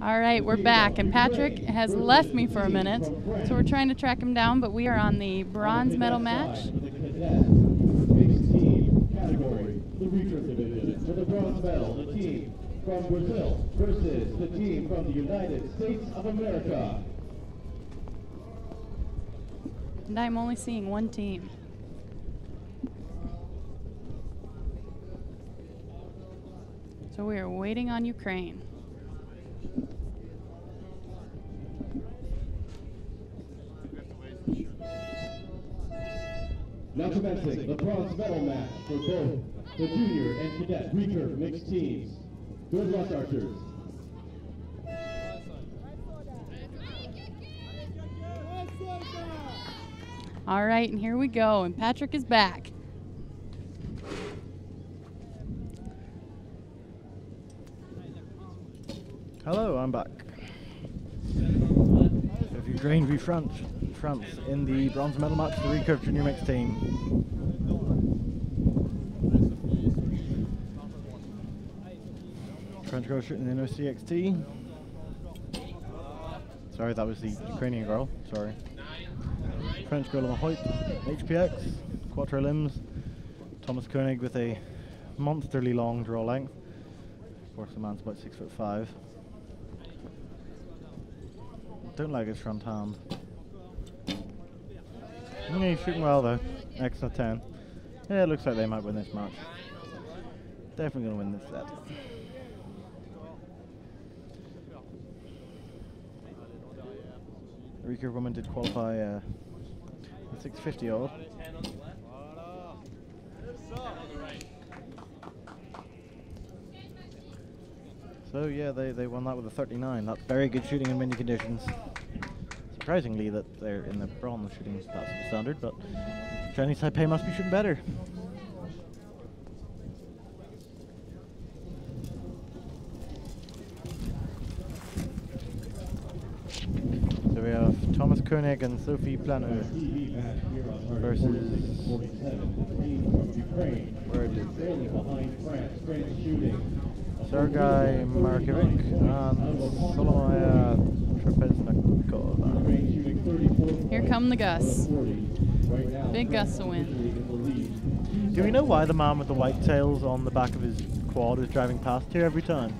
All right, we're back, and Patrick has left me for a minute, so we're trying to track him down, but we are on the bronze medal match. The mixed team category, the Recurve division. For the bronze medal, the team from Brazil versus the team from the United States of America. And I'm only seeing one team. So we are waiting on Ukraine. Now commencing the bronze medal match for both the junior and cadet Recurve mixed teams. Good luck, archers. All right, and here we go, and Patrick is back. Hello, I'm back. Of Ukraine v France in the bronze medal match for the Recurve junior mixed team. French girl shooting in OCXT. Sorry, that was the Ukrainian girl. Sorry. French girl on the height, HPX, quattro limbs. Thomas Koenig with a monsterly long draw length. Of course, the man's about 6'5". Don't like his front hand. Yeah, he's shooting well though. Extra 10. Yeah, it looks like they might win this match. Definitely gonna win this set. The Recurve woman did qualify at 650 odd. So yeah, they won that with a 39. That's very good shooting in windy conditions. Surprisingly that they're in the bronze shooting, that's the standard, but Chinese Taipei must be shooting better. So we have Thomas Koenig and Sophie Planeix versus Sergii, Makarevych, and Solomiya, Trapeznikova. Here come the Gus. Big Gus to win. Do we know why the man with the white tails on the back of his quad is driving past here every time?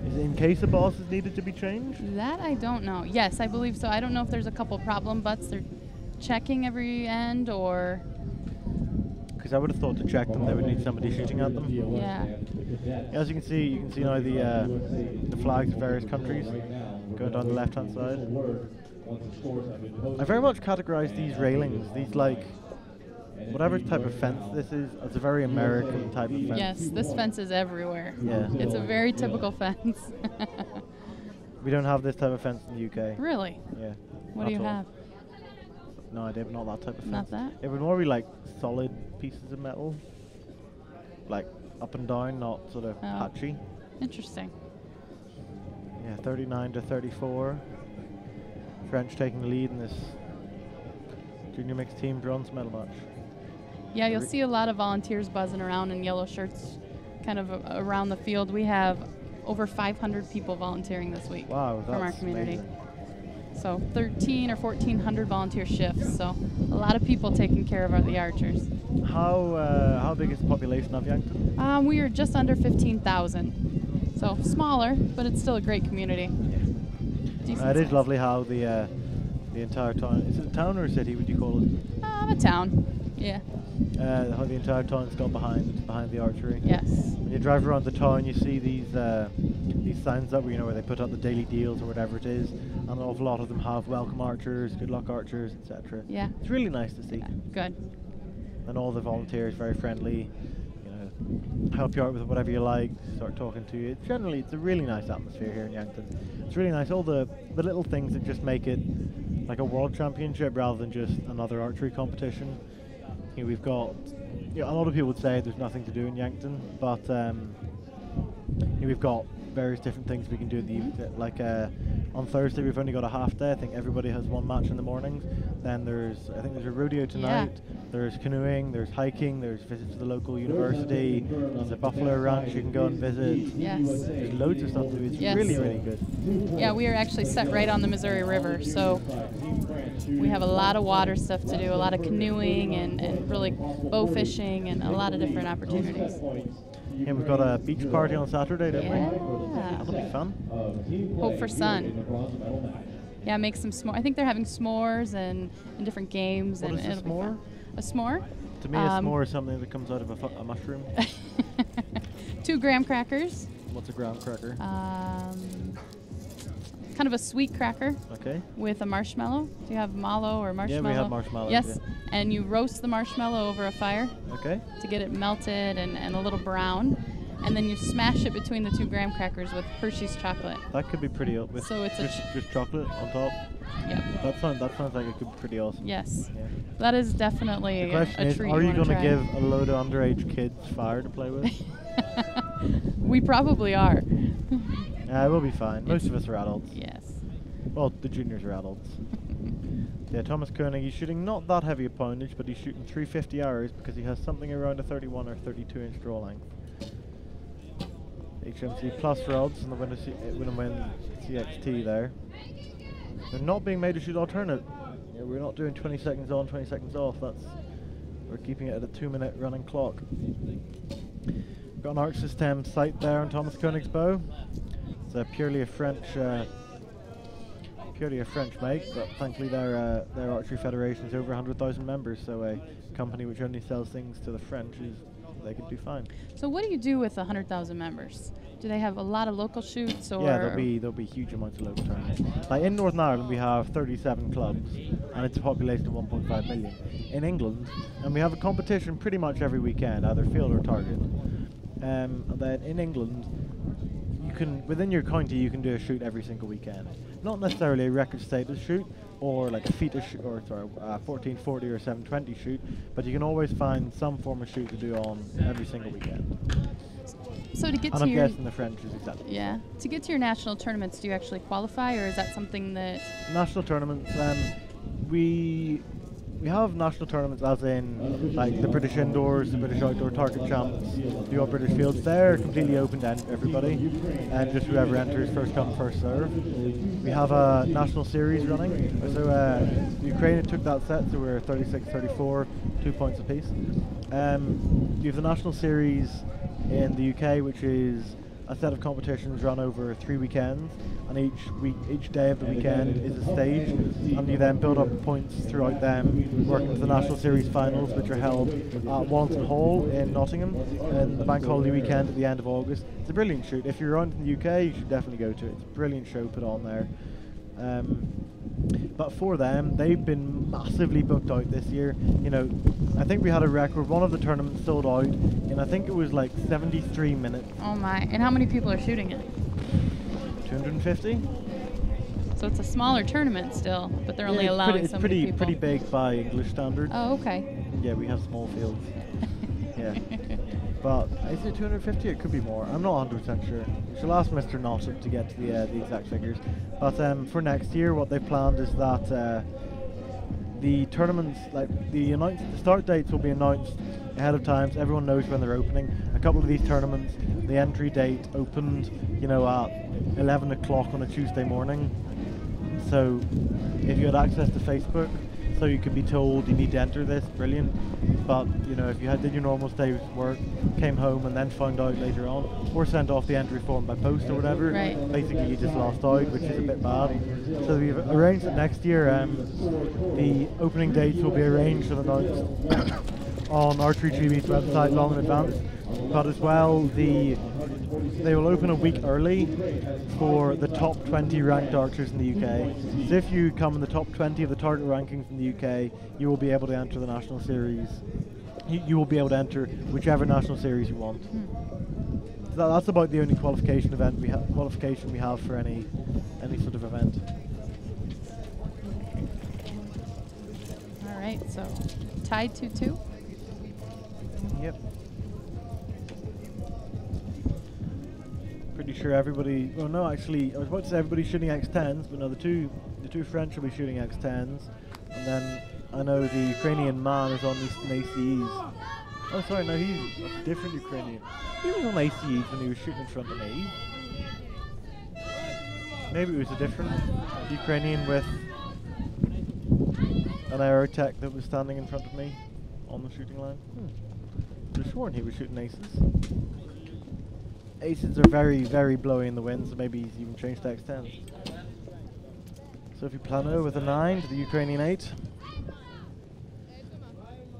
Is it in case the boss is needed to be changed? That I don't know. Yes, I believe so. I don't know if there's a couple problem butts they're checking every end or... Because I would have thought to check them they would need somebody shooting at them. Yeah. As you can see now the flags of various countries going down the left-hand side. I very much categorize these railings, these like whatever type of fence this is, as a very American type of fence. Yes, this fence is everywhere. Yeah. It's a very typical fence. We don't have this type of fence in the UK. Really? Yeah. What do you have? No idea, but not that type of fence. Not that? It would more be like solid pieces of metal, like up and down, not sort of patchy. Interesting. Yeah, 39 to 34. French taking the lead in this junior mixed team bronze medal match. Yeah, you'll see a lot of volunteers buzzing around in yellow shirts kind of around the field. We have over 500 people volunteering this week from our community. Amazing. So 13 or 1,400 volunteer shifts. So a lot of people taking care of the archers. How big is the population of Yankton? We are just under 15,000. So smaller, but it's still a great community. Yeah. It is lovely how the entire town, is it a town or a city would you call it? A town, yeah. How the entire town's got behind the archery. Yes. When you drive around the town, you see these signs up where they put out the daily deals or whatever it is, and an awful lot of them have welcome archers, good luck archers, etc. Yeah. It's really nice to see. Yeah, good. And all the volunteers very friendly, help you out with whatever you like, start talking to you. Generally, it's a really nice atmosphere here in Yankton. It's really nice. All the little things that just make it like a world championship rather than just another archery competition. We've got, a lot of people would say there's nothing to do in Yankton, but we've got various different things we can do at the like On Thursday we've only got a half day. I think everybody has one match in the mornings. Then I think there's a rodeo tonight. Yeah. There's canoeing, there's hiking, there's visits to the local university, there's a buffalo ranch you can go and visit. Yes. There's loads of stuff to do. It's really, really good. Yeah, we are actually set right on the Missouri River, so we have a lot of water stuff to do, a lot of canoeing and really bow fishing and a lot of different opportunities. And we've got a beach party on Saturday, don't we? Yeah. That'll be fun. Hope for sun. Yeah, make some s'mores. I think they're having s'mores and different games. What and is a it'll be s'more? fun. A s'more? To me, a s'more is something that comes out of a mushroom. 2 graham crackers. What's a graham cracker? Kind of a sweet cracker. Okay. With a marshmallow. Do you have mallow or marshmallow? Yeah, we have marshmallows. Yes. Yeah. And you roast the marshmallow over a fire. Okay. To get it melted and a little brown. And then you smash it between the 2 graham crackers with Hershey's chocolate. That could be pretty. So it's just chocolate on top. Yeah. That sounds like it could be pretty awesome. Yes. Yeah. That is definitely the question a treat. Are you going to try. give a load of underage kids fire to play with? We probably are. Yeah, we'll be fine. Most of us are adults. Yes. Well, the juniors are adults. Yeah, Thomas Koenig, he's shooting not that heavy a poundage, but he's shooting 350 hours because he has something around a 31 or 32 inch draw length. HMC plus rods and the win CXT there. They're not being made to shoot alternate. Yeah, we're not doing 20 seconds on, 20 seconds off. We're keeping it at a 2-minute running clock. Got an arc system sight there on Thomas Koenig's bow. It's purely a French make, but thankfully their archery federation is over 100,000 members, so a company which only sells things to the French they could do fine. So what do you do with 100,000 members? Do they have a lot of local shoots, or? Yeah, there'll be huge amounts of local tournaments. Like in Northern Ireland, we have 37 clubs, and it's a population of 1.5 million. In England, and we have a competition pretty much every weekend, either field or target. And then in England, within your county, you can do a shoot every single weekend. Not necessarily a record status shoot, or like a FITA shoot, or 1440 or 720 shoot, but you can always find some form of shoot to do on every single weekend. So to get and to I'm your guessing the French is exactly. Yeah. To get to your national tournaments, do you actually qualify, or is that something that? National tournaments, we have national tournaments as in like the British Indoors, the British Outdoor Target Champs, the All British Fields. They're completely open to everybody, and just whoever enters, first come, first serve. We have a national series running. So Ukraine took that set, so we're 36-34, 2 points apiece. We have the national series in the UK, which is a set of competitions run over 3 weekends, and each day of the weekend is a stage, and you then build up points throughout them, working to the National Series finals, which are held at Wallington Hall in Nottingham in the bank holiday weekend at the end of August. It's a brilliant shoot. If you're around in the UK, you should definitely go to it. It's a brilliant show put on there. But for them, they've been massively booked out this year. You know, I think we had a record. One of the tournaments sold out in, I think it was like 73 minutes. Oh my! And how many people are shooting it? 250. So it's a smaller tournament still, but they're only allowing so many people. It's pretty big by English standards. Oh, okay. Yeah, we have small fields. Yeah. But is it 250? It could be more. I'm not 100% sure. We shall ask Mr. Nossip to get to the exact figures. But for next year, what they've planned is that the tournaments, like the start dates will be announced ahead of time, so everyone knows when they're opening. A couple of these tournaments, the entry date opened, at 11 o'clock on a Tuesday morning. So if you had access to Facebook, so you could be told you need to enter this, brilliant. But if you did your normal day's work, came home and then found out later on, or sent off the entry form by post or whatever, right, basically you just lost out, which is a bit bad. So we've arranged that next year the opening dates will be arranged and announced on Archery GB's website long in advance. But as well, they will open a week early for the top 20 ranked archers in the UK. So if you come in the top 20 of the target rankings in the UK, you will be able to enter the national series. You will be able to enter whichever national series you want. So that's about the only qualification we have for any sort of event. All right, so tied 2-2. Yep. Pretty sure everybody. Well, no, actually, I was about to say everybody's shooting X10s, but no, the two French will be shooting X10s, and then I know the Ukrainian man is on Eastern ACEs. Oh, sorry, no, he's a different Ukrainian. He was on ACEs when he was shooting in front of me. Maybe it was a different Ukrainian with an aerotech that was standing in front of me on the shooting line. I was sworn he was shooting aces. Aces are very, very blowy in the wind, so maybe he's even changed to X10s. Sophie Planeix with a 9 to the Ukrainian 8.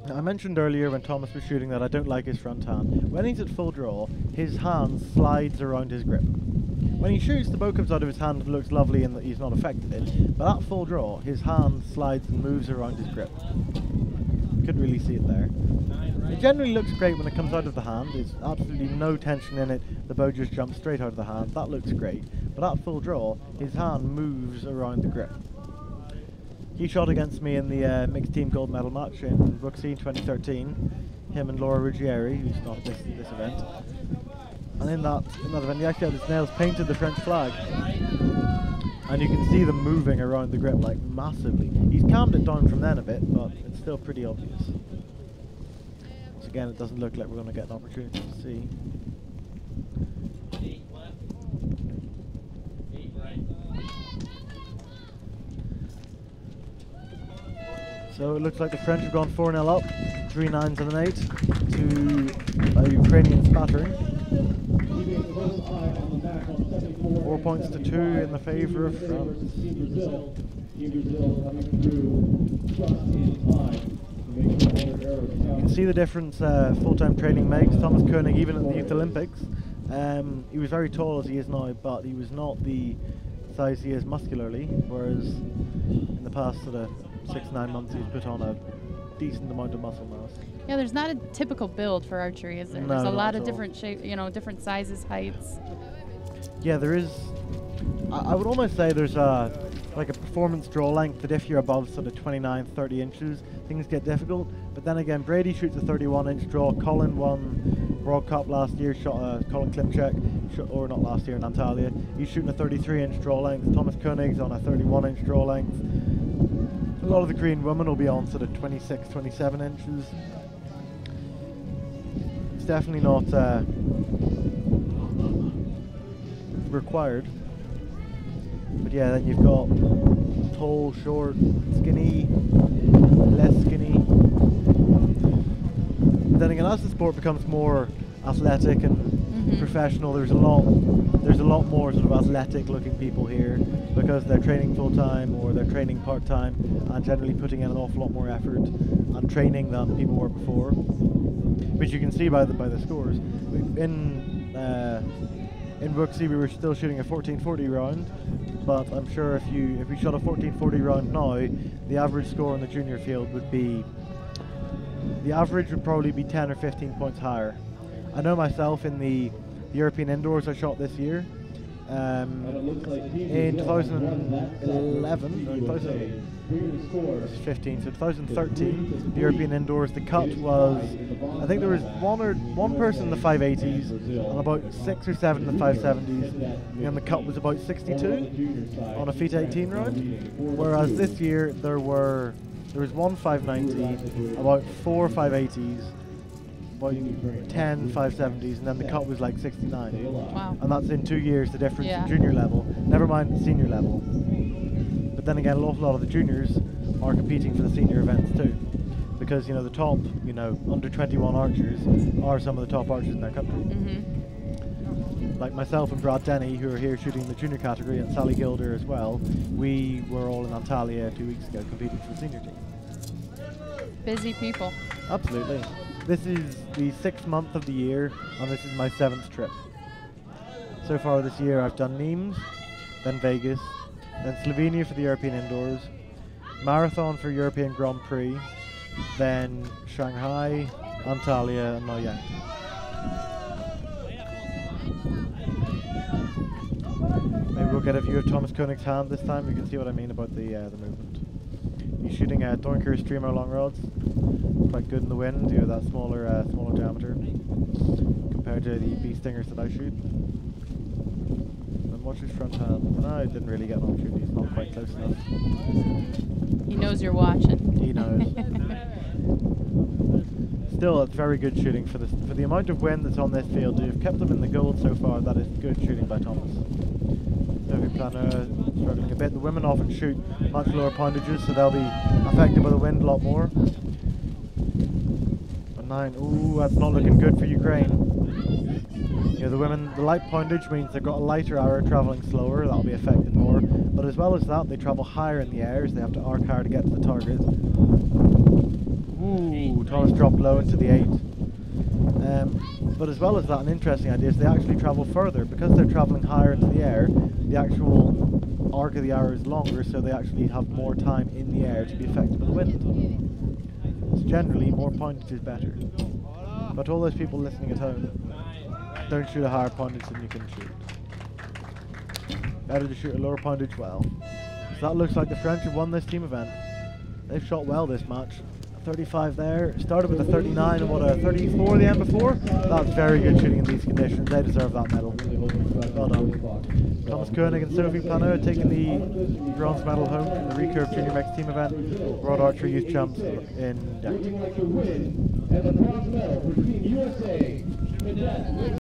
Now, I mentioned earlier when Thomas was shooting that I don't like his front hand. When he's at full draw, his hand slides around his grip. When he shoots, the bow comes out of his hand and looks lovely and that he's not affected it. But at full draw, his hand slides and moves around his grip. Couldn't really see it there. It generally looks great when it comes out of the hand. There's absolutely no tension in it. The bow just jumps straight out of the hand. That looks great. But at full draw, his hand moves around the grip. He shot against me in the mixed team gold medal match in Brooksea in 2013. Him and Laura Ruggieri, who's not at this event. And in that event, he actually had his nails painted the French flag. And you can see them moving around the grip like massively. He's calmed it down from then a bit, but it's still pretty obvious. Once again, it doesn't look like we're going to get an opportunity to see. So it looks like the French have gone 4-0 up, 3 9s and an 8 to a Ukrainian spattering. 4 points to 2 in the favour of France. You can see the difference full-time training makes. Thomas Koenig, even at the Youth Olympics, he was very tall as he is now, but he was not the size he is muscularly, whereas in the past sort of 6-9 months he's put on a decent amount of muscle mass. Yeah, there's not a typical build for archery, is there? No, there's a not lot at of all. different shape, different sizes, heights. Yeah, there is. I would almost say there's like a performance draw length that if you're above sort of 29, 30 inches, things get difficult. But then again, Brady shoots a 31-inch draw. Colin won World Cup last year, shot Colin Klimchek, or not last year in Antalya. He's shooting a 33-inch draw length. Thomas Koenig's on a 31-inch draw length. A lot of the Korean women will be on sort of 26, 27 inches. It's definitely not required. But yeah, then you've got tall, short, skinny, less skinny. Then again, as the sport becomes more athletic and professional, there's a lot more sort of athletic looking people here because they're training full time or they're training part time and generally putting in an awful lot more effort and training than people were before, which you can see by the scores. In Brooksea we were still shooting a 1440 round, but I'm sure if we shot a 1440 round now, the average score in the junior field would be, the average would probably be 10 or 15 points higher. I know myself in the European indoors I shot this year, in 2011, no, 2015, so 2013, the European indoors, the cut was, I think there was one person in the 580s and about 6 or 7 in the 570s, and the cut was about 62 on a feet 18 round, whereas this year there was one 590, about 4 580s, about 10 570s, and then the cut was like 69. Wow. And that's in 2 years, the difference in junior level, never mind the senior level. But then again, an awful lot of the juniors are competing for the senior events too, because the top under 21 archers are some of the top archers in their country. Like myself and Brad Denny, who are here shooting in the junior category, and Sally Gilder as well, we were all in Antalya 2 weeks ago competing for the senior team. Busy people. Absolutely. This is the 6th month of the year, and this is my 7th trip. So far this year I've done Nîmes, then Vegas, then Slovenia for the European Indoors, Marathon for European Grand Prix, then Shanghai, Antalya, and now Yankton. Maybe we'll get a view of Thomas Koenig's hand this time. You can see what I mean about the movement. He's shooting a Dornker Streamer long rods, quite good in the wind due to that smaller diameter compared to the bee stingers that I shoot. Watch his front hand. No, it didn't really get an opportunity. He's not quite close enough. He knows you're watching. He knows. Still, it's very good shooting for the amount of wind that's on this field. You've kept them in the gold so far. That is good shooting by Thomas. Sophie Planeix struggling a bit. The women often shoot much lower pointages, so they'll be affected by the wind a lot more. A 9. Ooh, that's not looking good for Ukraine. You know, the women, the light pointage means they've got a lighter arrow travelling slower. That'll be affected more. But as well as that, they travel higher in the air, so they have to arc higher to get to the target. Ooh, Thomas dropped low into the 8. But as well as that, an interesting idea is they actually travel further. Because they're travelling higher into the air, the actual arc of the arrow is longer, so they actually have more time in the air to be affected by the wind. So generally, more pointage is better. But all those people listening at home, don't shoot a higher pointage than you can shoot. Better to shoot a lower pointage well. So that looks like the French have won this team event. They've shot well this match. 35 there, started with a 39 and what, a 34 the end before? That's very good shooting in these conditions. They deserve that medal. Well done. Thomas Koenig and Sophie Planeix taking the bronze medal home from the Recurve Junior Mixed Team event, World Archery Youth Champs in Yankton.